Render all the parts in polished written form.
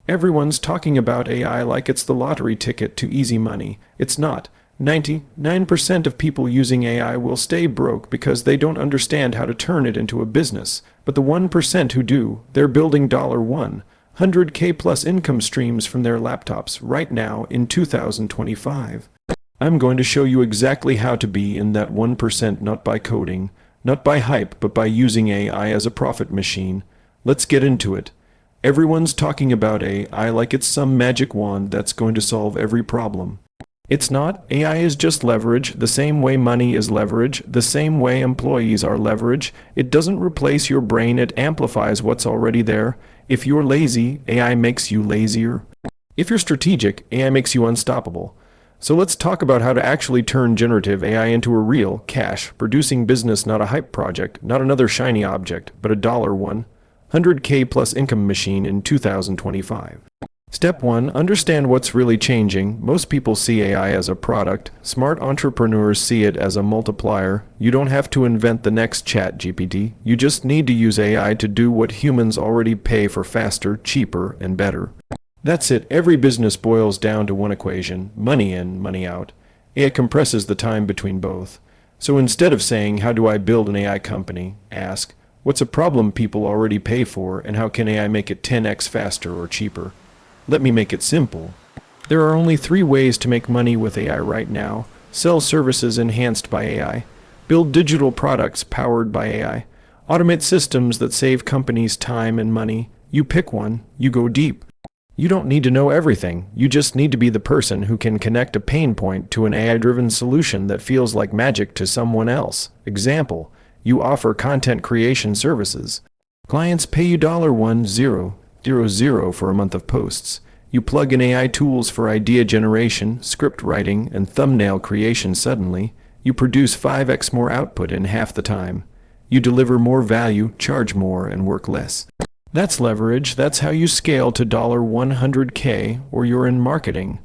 Everyone's talking about AI like it's the lottery ticket to easy money. It's not. 99% of people using AI will stay broke because they don't understand how to turn it into a business. But the 1% who do, they're building $100K plus income streams from their laptops right now in 2025. I'm going to show you exactly how to be in that 1%, not by coding, not by hype, but by using AI as a profit machine. Let's get into it. Everyone's talking about AI like it's some magic wand that's going to solve every problem. It's not. AI is just leverage, the same way money is leverage, the same way employees are leverage. It doesn't replace your brain, it amplifies what's already there. If you're lazy, AI makes you lazier. If you're strategic, AI makes you unstoppable. So let's talk about how to actually turn generative AI into a real, cash-producing business, not a hype project, not another shiny object, but a $100K plus income machine in 2025. Step 1. Understand what's really changing. Most people see AI as a product. Smart entrepreneurs see it as a multiplier. You don't have to invent the next ChatGPT. You just need to use AI to do what humans already pay for faster, cheaper, and better. That's it. Every business boils down to one equation: money in, money out. AI compresses the time between both. So instead of saying, how do I build an AI company? Ask, what's a problem people already pay for, and how can AI make it 10x faster or cheaper? Let me make it simple. There are only 3 ways to make money with AI right now: sell services enhanced by AI, build digital products powered by AI, automate systems that save companies time and money. You pick one, you go deep. You don't need to know everything. You just need to be the person who can connect a pain point to an AI-driven solution that feels like magic to someone else. Example, you offer content creation services. Clients pay you $1,000 for a month of posts. You plug in AI tools for idea generation, script writing, and thumbnail creation. Suddenly, you produce 5x more output in half the time. You deliver more value, charge more, and work less. That's leverage. That's how you scale to $100K, or you're in marketing.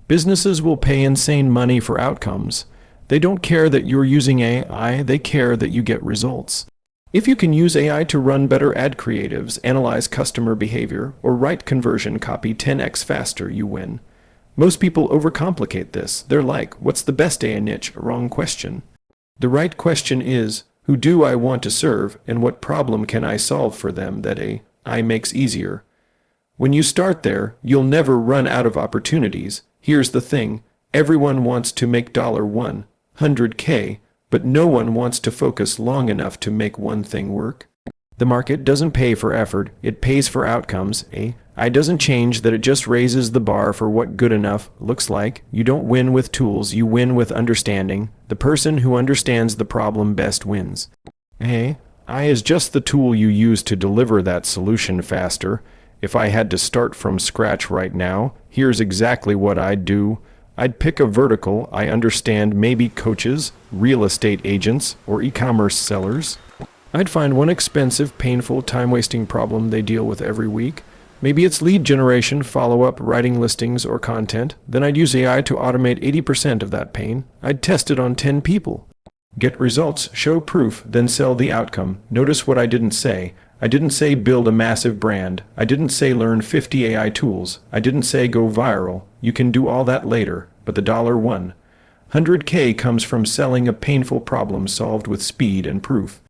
Businesses will pay insane money for outcomes. They don't care that you're using AI, they care that you get results. If you can use AI to run better ad creatives, analyze customer behavior, or write conversion copy 10x faster, you win. Most people overcomplicate this. They're like, what's the best AI niche? Wrong question. The right question is, who do I want to serve, and what problem can I solve for them that AI makes easier? When you start there, you'll never run out of opportunities. Here's the thing, everyone wants to make $100K, but no one wants to focus long enough to make one thing work. The market doesn't pay for effort, it pays for outcomes. AI doesn't change that, it just raises the bar for what good enough looks like. You don't win with tools, you win with understanding. The person who understands the problem best wins. AI is just the tool you use to deliver that solution faster. If I had to start from scratch right now, here's exactly what I'd do. I'd pick a vertical I understand, maybe coaches, real estate agents, or e-commerce sellers. I'd find one expensive, painful, time-wasting problem they deal with every week. Maybe it's lead generation, follow-up, writing listings, or content. Then I'd use AI to automate 80% of that pain. I'd test it on 10 people. Get results, show proof, then sell the outcome. Notice what I didn't say. I didn't say build a massive brand. I didn't say learn 50 AI tools. I didn't say go viral. You can do all that later, but the $100K comes from selling a painful problem solved with speed and proof.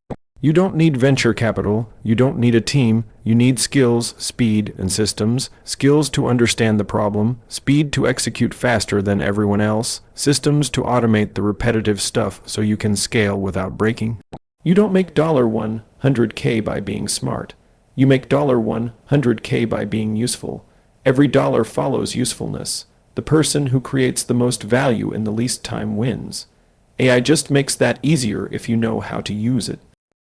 You don't need venture capital. You don't need a team. You need skills, speed, and systems. Skills to understand the problem, speed to execute faster than everyone else, systems to automate the repetitive stuff so you can scale without breaking. You don't make $100K by being smart. You make $100K by being useful. Every dollar follows usefulness. The person who creates the most value in the least time wins. AI just makes that easier if you know how to use it.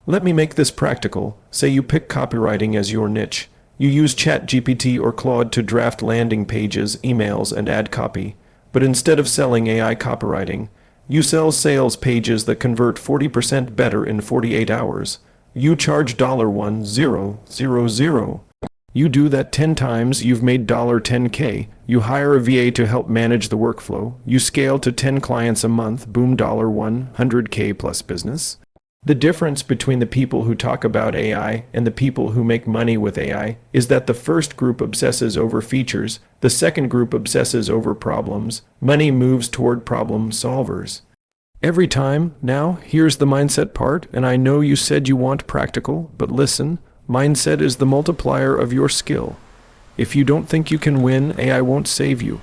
Let me make this practical. Say you pick copywriting as your niche. You use ChatGPT or Claude to draft landing pages, emails, and ad copy. But instead of selling AI copywriting, you sell sales pages that convert 40% better in 48 hours. You charge $1,000. You do that 10 times, you've made $10K. You hire a VA to help manage the workflow. You scale to 10 clients a month, boom, $100K plus business. The difference between the people who talk about AI and the people who make money with AI is that the first group obsesses over features, the second group obsesses over problems. Money moves toward problem solvers. Every time. Now, here's the mindset part, and I know you said you want practical, but listen, mindset is the multiplier of your skill. If you don't think you can win, AI won't save you.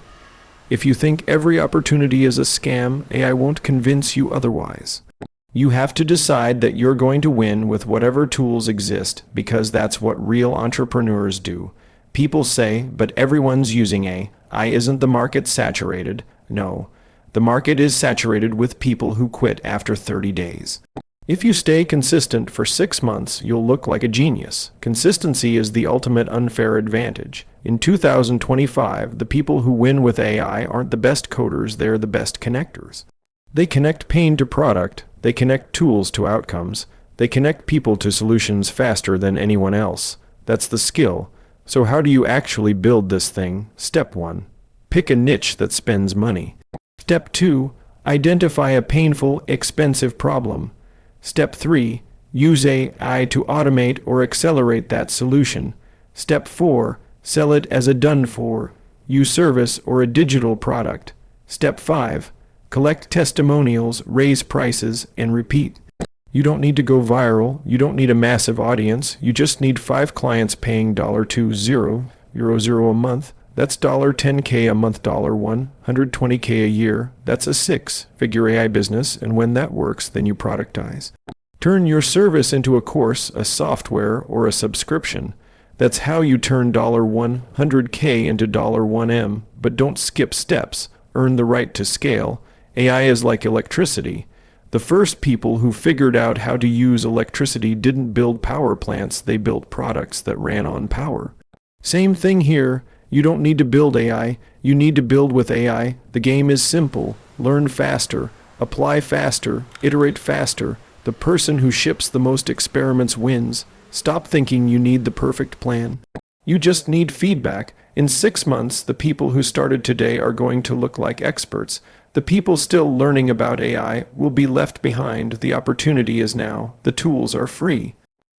If you think every opportunity is a scam, AI won't convince you otherwise. You have to decide that you're going to win with whatever tools exist, because that's what real entrepreneurs do. People say, but everyone's using AI. Isn't the market saturated? No. The market is saturated with people who quit after 30 days. If you stay consistent for 6 months, you'll look like a genius. Consistency is the ultimate unfair advantage. In 2025, the people who win with AI aren't the best coders, they're the best connectors. They connect pain to product, they connect tools to outcomes, they connect people to solutions faster than anyone else. That's the skill. So how do you actually build this thing? Step 1. Pick a niche that spends money. Step 2. Identify a painful, expensive problem. Step 3. Use AI to automate or accelerate that solution. Step 4. Sell it as a done-for, service, or a digital product. Step 5. Collect testimonials, raise prices, and repeat. You don't need to go viral. You don't need a massive audience. You just need 5 clients paying $2.00 a month. That's $10K a month, $120K a year. That's a 6-figure AI business, and when that works, then you productize. Turn your service into a course, a software, or a subscription. That's how you turn $100K into $1M, but don't skip steps. Earn the right to scale. AI is like electricity. The first people who figured out how to use electricity didn't build power plants, they built products that ran on power. Same thing here. You don't need to build AI, you need to build with AI. The game is simple. Learn faster, apply faster, iterate faster. The person who ships the most experiments wins. Stop thinking you need the perfect plan. You just need feedback. In 6 months, the people who started today are going to look like experts. The people still learning about AI will be left behind. The opportunity is now. The tools are free.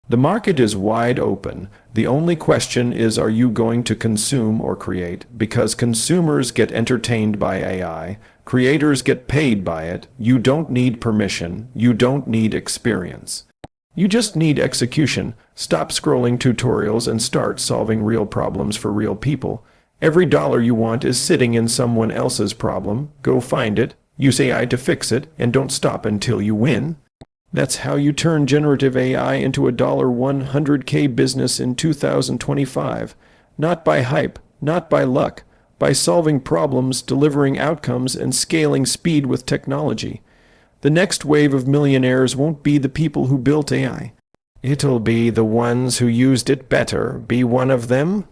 The market is wide open. The only question is, are you going to consume or create? Because consumers get entertained by AI, creators get paid by it. You don't need permission. You don't need experience. You just need execution. Stop scrolling tutorials and start solving real problems for real people. Every dollar you want is sitting in someone else's problem. Go find it, use AI to fix it, and don't stop until you win. That's how you turn generative AI into a $100K business in 2025. Not by hype, not by luck, by solving problems, delivering outcomes, and scaling speed with technology. The next wave of millionaires won't be the people who built AI. It'll be the ones who used it better. Be one of them.